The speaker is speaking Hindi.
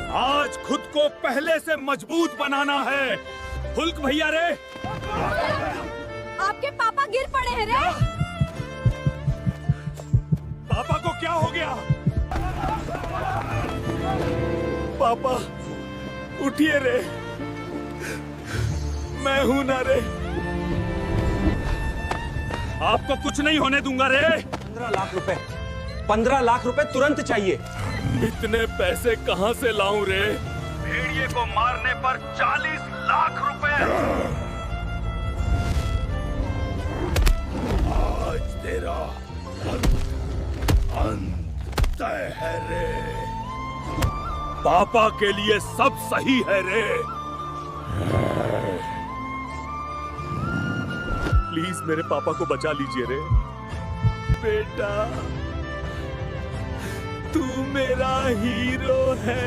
आज खुद को पहले से मजबूत बनाना है। हुल्क भैया रे, आपके पापा गिर पड़े हैं रे। पापा को क्या हो गया? पापा उठिए रे, मैं हूं ना रे। आपको कुछ नहीं होने दूंगा रे। 15 लाख रुपए, 15 लाख रुपए तुरंत चाहिए। इतने पैसे कहां से लाऊं रे? भेड़िए को मारने पर 40 लाख रुपए। आज तेरा अंत तय है रे। पापा के लिए सब सही है रे। प्लीज मेरे पापा को बचा लीजिए रे। बेटा, तू मेरा हीरो है।